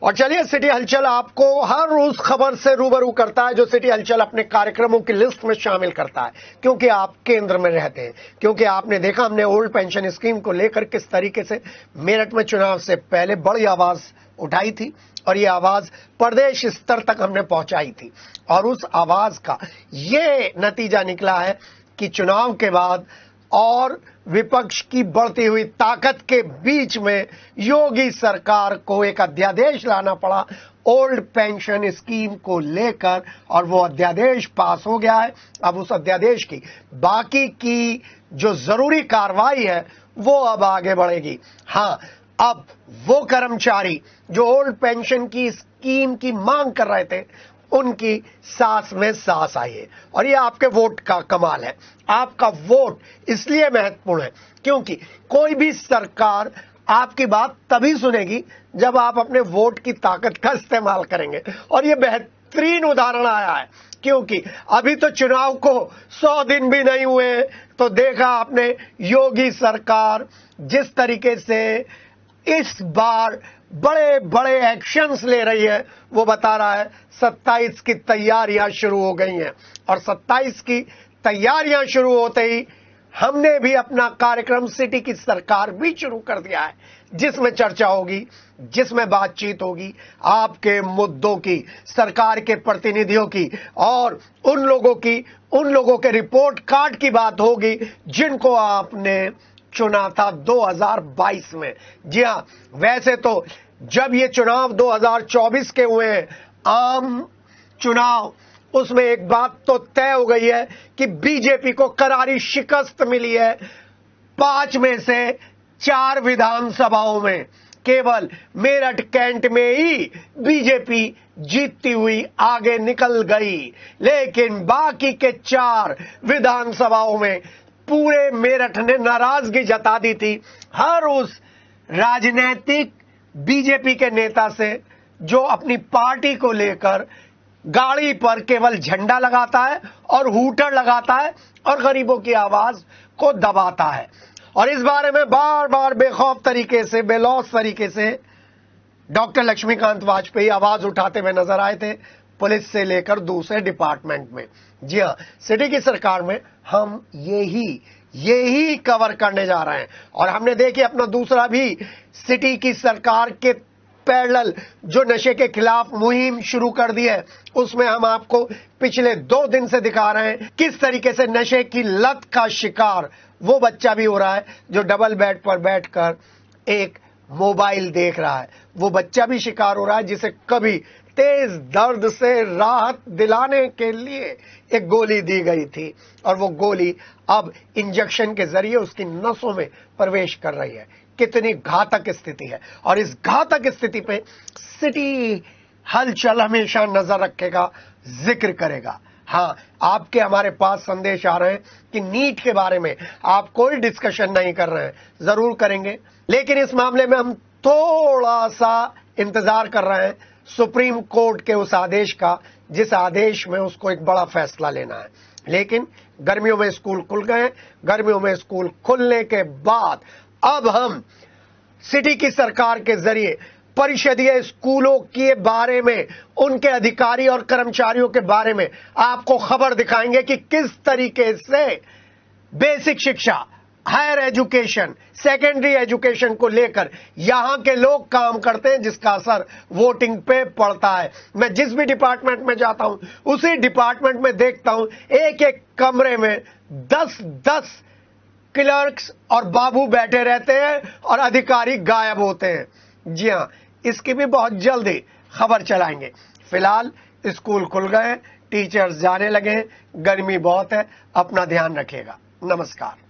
और चलिए, सिटी हलचल आपको हर उस खबर से रूबरू करता है जो सिटी हलचल अपने कार्यक्रमों की लिस्ट में शामिल करता है, क्योंकि आप केंद्र में रहते हैं। क्योंकि आपने देखा हमने ओल्ड पेंशन स्कीम को लेकर किस तरीके से मेरठ में चुनाव से पहले बड़ी आवाज उठाई थी और ये आवाज प्रदेश स्तर तक हमने पहुंचाई थी, और उस आवाज का ये नतीजा निकला है कि चुनाव के बाद और विपक्ष की बढ़ती हुई ताकत के बीच में योगी सरकार को एक अध्यादेश लाना पड़ा ओल्ड पेंशन स्कीम को लेकर, और वो अध्यादेश पास हो गया है। अब उस अध्यादेश की बाकी की जो जरूरी कार्रवाई है वो अब आगे बढ़ेगी। हाँ, अब वो कर्मचारी जो ओल्ड पेंशन की स्कीम की मांग कर रहे थे उनकी सांस में सांस आई है, और ये आपके वोट का कमाल है। आपका वोट इसलिए महत्वपूर्ण है क्योंकि कोई भी सरकार आपकी बात तभी सुनेगी जब आप अपने वोट की ताकत का इस्तेमाल करेंगे, और ये बेहतरीन उदाहरण आया है क्योंकि अभी तो चुनाव को 100 दिन भी नहीं हुए तो देखा आपने योगी सरकार जिस तरीके से इस बार बड़े बड़े एक्शंस ले रही है, वो बता रहा है 27 की तैयारियां शुरू हो गई हैं, और 27 की तैयारियां शुरू होते ही हमने भी अपना कार्यक्रम सिटी की सरकार भी शुरू कर दिया है, जिसमें चर्चा होगी, जिसमें बातचीत होगी आपके मुद्दों की, सरकार के प्रतिनिधियों की, और उन लोगों के रिपोर्ट कार्ड की बात होगी जिनको आपने चुना था 2022 में। जी हां, वैसे तो जब ये चुनाव 2024 के हुए हैं, आम चुनाव, उसमें एक बात तो तय हो गई है कि बीजेपी को करारी शिकस्त मिली है। 5 में से 4 विधानसभाओं में केवल मेरठ कैंट में ही बीजेपी जीतती हुई आगे निकल गई, लेकिन बाकी के 4 विधानसभाओं में पूरे मेरठ ने नाराजगी जता दी थी हर उस राजनीतिक बीजेपी के नेता से जो अपनी पार्टी को लेकर गाड़ी पर केवल झंडा लगाता है और हूटर लगाता है और गरीबों की आवाज को दबाता है। और इस बारे में बार बार बेखौफ तरीके से, बेलौस तरीके से डॉक्टर लक्ष्मीकांत वाजपेयी आवाज उठाते हुए नजर आए थे, पुलिस से लेकर दूसरे डिपार्टमेंट में। जी हां, सिटी की सरकार में हम यही कवर करने जा रहे हैं, और हमने देखिए अपना दूसरा भी सिटी की सरकार के पैरेलल जो नशे के खिलाफ मुहिम शुरू कर दी है, उसमें हम आपको पिछले 2 दिन से दिखा रहे हैं किस तरीके से नशे की लत का शिकार वो बच्चा भी हो रहा है जो डबल बेड पर बैठकर एक मोबाइल देख रहा है। वो बच्चा भी शिकार हो रहा है जिसे कभी तेज दर्द से राहत दिलाने के लिए एक गोली दी गई थी, और वो गोली अब इंजेक्शन के जरिए उसकी नसों में प्रवेश कर रही है। कितनी घातक स्थिति है, और इस घातक स्थिति पे सिटी हलचल हमेशा नजर रखेगा, जिक्र करेगा। हाँ, आपके हमारे पास संदेश आ रहे हैं कि नीट के बारे में आप कोई डिस्कशन नहीं कर रहे हैं, जरूर करेंगे, लेकिन इस मामले में हम थोड़ा सा इंतजार कर रहे हैं सुप्रीम कोर्ट के उस आदेश का, जिस आदेश में उसको एक बड़ा फैसला लेना है। लेकिन गर्मियों में स्कूल खुल गए, गर्मियों में स्कूल खुलने के बाद अब हम सिटी की सरकार के जरिए परिषदीय स्कूलों के बारे में, उनके अधिकारी और कर्मचारियों के बारे में आपको खबर दिखाएंगे कि किस तरीके से बेसिक शिक्षा, हायर एजुकेशन, सेकेंडरी एजुकेशन को लेकर यहां के लोग काम करते हैं, जिसका असर वोटिंग पे पड़ता है। मैं जिस भी डिपार्टमेंट में जाता हूं उसी डिपार्टमेंट में देखता हूं एक एक कमरे में 10-10 क्लर्क्स और बाबू बैठे रहते हैं और अधिकारी गायब होते हैं। जी हां, इसकी भी बहुत जल्दी खबर चलाएंगे। फिलहाल स्कूल खुल गए, टीचर्स जाने लगे, गर्मी बहुत है, अपना ध्यान रखिएगा। नमस्कार।